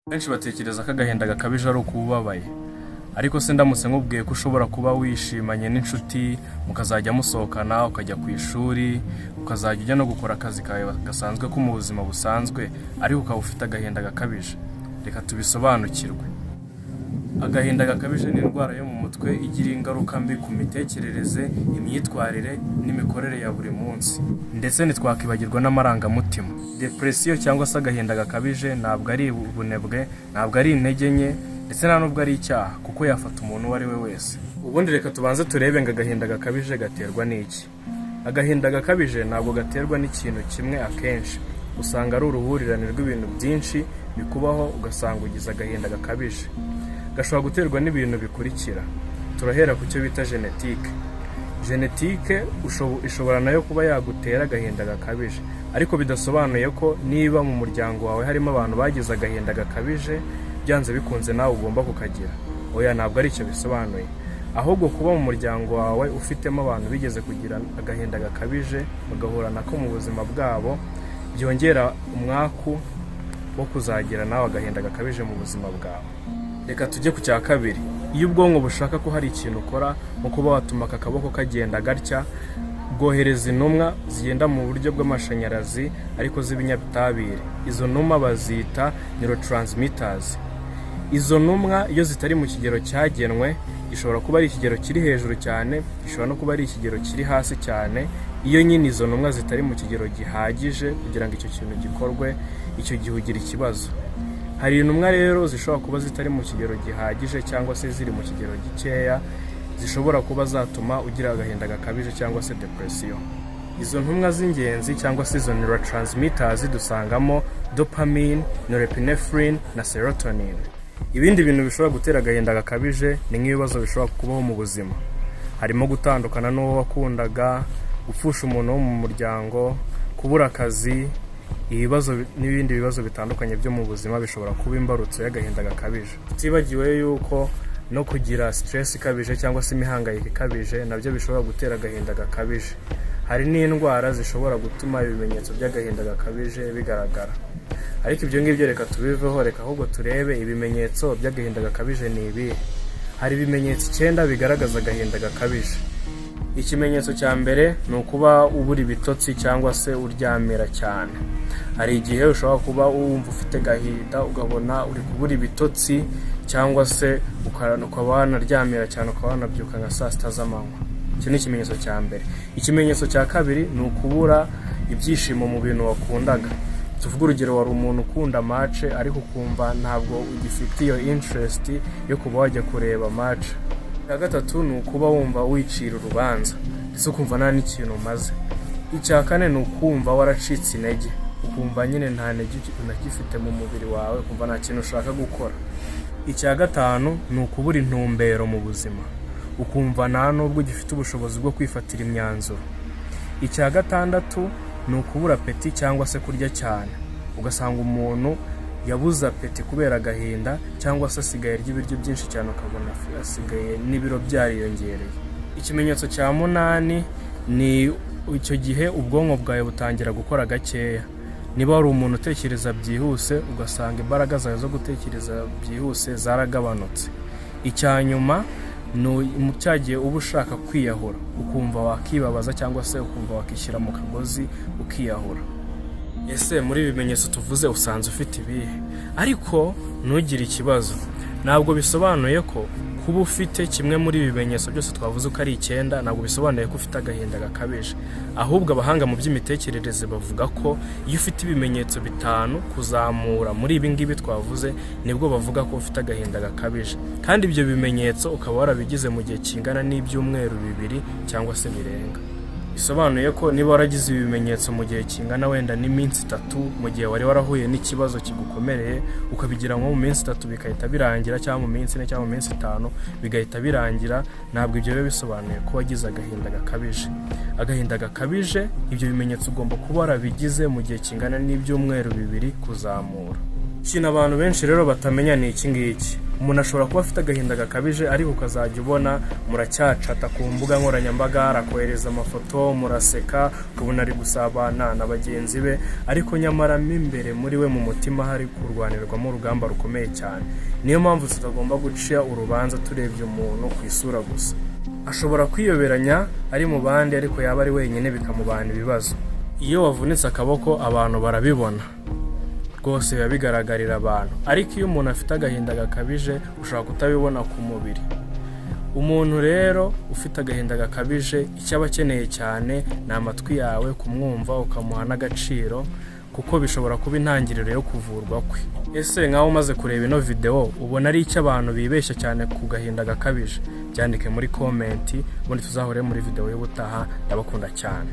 Benshi batekereza ko agahinda gakabije ari ukubabaye, ariko se ndamutse nkubwiye ko ushobora kuba wishimanye n'inshuti mukazajya musohokana, ukajya ku ishuri, ukazajya ujya no gukora akazi kawe gasanzwe ko mu buzima busanzwe, ariko ukaba ufite agahinda gakabije. Reka tubisobanukirwe. Agahinda gakabije ni indwara yo mu mutwe igira ingaruka mbi ku mitekerereze, imyitwarire n'imikorere ya buri munsi, ndetse ntitwakibagirwa n'amarangamutima. Depression cyangwa se agahinda gakabije ntabwo ari ubunebwe, ntabwo ari intege nke, ndetse nta nubwo ari icyaha, kuko yafata umuntu uwo ari we wese. Ubundi reka tubanze turebe ngo agahinda gakabije gaterwa n'iki. Agahinda gakabije ntabwo gaterwa n'ikintu kimwe. Akenshi usanga ari uruhurirane rw'ibintu byinshi bikubaho ugasanga ugize agahinda gakabije. Gashobora guterwa n'ibintu bikurikira. Turahera ku cyo bita genetike. Genetike ishobora nayo kuba yagutera agahinda gakabije, ariko bidasobanuye ko niba mu muryango wawe harimo abantu bagize agahinda gakabije byanze bikunze nawe ugomba kukagira. Oya, ntabwo ari icyo bisobanuye. Ahubwo kuba mu muryango wawe ufitemo abantu bigeze kugira agahinda gakabije bagahura nako mu buzima bwabo, byongera umwaku wo kuzagira nawe agahinda gakabije mu buzima bwawe. Reka tujye ku cya kabiri. Iyo ubwonko bushaka ko hari ikintu ukora, nko kuba watuma aka kaboko kagenda gatya, bwohereza intumwa zigenda mu buryo bw'amashanyarazi ariko z'ibinyabutabire. Izo ntumwa bazita neurotransmitters. Izo ntumwa iyo zitari mu kigero cyagenwe, gishobora kuba ari ikigero kiri hejuru cyane, gishobora no kuba ari ikigero kiri hasi cyane. Iyo nyine izo ntumwa zitari mu kigero gihagije kugira ngo icyo kintu gikorwe, icyo gihe ugira ikibazo. Hari intumwa rero zishobora kuba zitari mu kigero gihagije cyangwa se ziri mu kigero gikeya, zishobora kuba zatuma ugira agahinda gakabije cyangwa se depression. Izo ntumwa z'ingenzi cyangwa se izo neurotransmitters dusangamo dopamine, norepinephrine na serotonin. Ibindi bintu bishobora gutera agahinda gakabije ni nk'ibibazo bishobora kubaho mu buzima. Harimo gutandukana n'uwo wakundaga, gupfusha umuntu wo mu muryango, kubura akazi, ibibazo n'ibindi bibazo bitandukanye byo mu buzima bishobora kuba imbarutso y'agahinda gakabije. Tutibagiwe yuko no kugira stress ikabije cyangwa se imihangayiko ikabije nabyo bishobora gutera agahinda gakabije. Hari n'indwara zishobora gutuma ibimenyetso by'agahinda gakabije bigaragara. Ariko ibyo ngibyo reka tubiveho, reka ahubwo turebe ibimenyetso by'agahinda gakabije ni ibi. Hari ibimenyetso 9 bigaragaza agahinda gakabije. Ikimenyetso cya mbere ni ukuba ubura ibitotsi cyangwa se uryamira cyane. Hari igihe ushobora kuba wumva ufite gahinda ugabona uri kubura ibitotsi, cyangwa se ukaba wanaryamira cyane, ukaba wanabyuka nka saa sita z'amanywa. Icyo ni ikimenyetso cya mbere. Ikimenyetso cya kabiri ni ukubura ibyishimo mu bintu wakundaga. Tuvuga urugero, wari umuntu ukunda match ariko ukumva ntabwo ugifite iyo interest yo kuba wajya kureba match. Icya gatatu ni ukuba wumva wicira urubanza ndetse ukumva nta n'ikintu umaze. Icya kane ni ukumva waracitse intege, ukumva nyine nta ntege unagifite mu mubiri wawe, ukumva nta kintu ushaka gukora. Icya gatanu ni ukubura intumbero mu buzima, ukumva nta nubwo ugifite ubushobozi bwo kwifatira imyanzuro. Icya gatandatu ni ukubura apeti cyangwa se kurya cyane, ugasanga umuntu yabuze apeti kubera agahinda, cyangwa se asigaye arya ibiryo byinshi cyane ukabona asigaye n'ibiro byariyongereye. Ikimenyetso cya 8 ni icyo gihe ubwonko bwawe butangira gukora gakeya. Niba wari umuntu utekereza byihuse, ugasanga imbaraga zawe zo gutekereza byihuse zaragabanutse. Icya nyuma ni cyagiye uba ushaka kwiyahura, ukumva wakibabaza cyangwa se ukumva wakishyira mu kagozi ukiyahura. Ese muri ibi bimenyetso tuvuze usanze ufite ibihe? Ariko ntugire ikibazo, ntabwo bisobanuye ko kuba ufite kimwe muri ibi bimenyetso byose twavuze uko ari 9 ntabwo bisobanuye ko ufite agahinda gakabije. Ahubwo abahanga mu by'imitekerereze bavuga ko iyo ufite ibimenyetso 5 kuzamura muri ibi ngibi twavuze, nibwo bavuga ko ufite agahinda gakabije. Kandi ibyo bimenyetso ukaba warabigize mu gihe kingana n'ibyumweru 2 cyangwa se birenga. Bisobanuye ko niba waragize ibimenyetso mu gihe kingana wenda n'iminsi 3, mu gihe wari warahuye n'ikibazo kigukomereye, ukabigira nko mu minsi 3 bikahita birangira, cyangwa mu minsi 4 cyangwa mu minsi 5 bigahita birangira, ntabwo ibyo bisobanuye ko wagize agahinda gakabije. Agahinda gakabije, ibyo bimenyetso ugomba kuba warabigize mu gihe kingana n'ibyumweru 2 kuzamura. Ikintu abantu benshi rero batamenya ni iki ngiki. umuntu ashobora kuba afite agahinda gakabije ariko ukazajya ubona muracyacata ku mbuga nkoranyambaga, arakohereza amafoto, muraseka, ukabona ari gusabana na bagenzi be, ariko nyamara imbere muri we mu mutima hari kurwanirwamo urugamba rukomeye cyane. Niyo mpamvu tutagomba guca urubanza turebye umuntu ku isura gusa. Ashobora kwiyoberanya ari mu bandi ariko yaba ari wenyine bikamubana ibibazo. Iyo wavunitse akaboko abantu barabibona rwose, biba bigaragarira abantu, ariko iyo umuntu afite agahinda gakabije ushobora kutabibona ku mubiri. Umuntu rero ufite agahinda gakabije icyo aba akeneye cyane ni amatwi yawe, kumwumva ukamuha n'agaciro, kuko bishobora kuba intangiriro yo kuvurwa kwe. Ese nkaho umaze kureba ino video ubona ari icyo abantu bibeshya cyane ku gahinda gakabije? Byandike muri komenti, ubundi tuzahure muri video y'ubutaha. Ndabakunda cyane.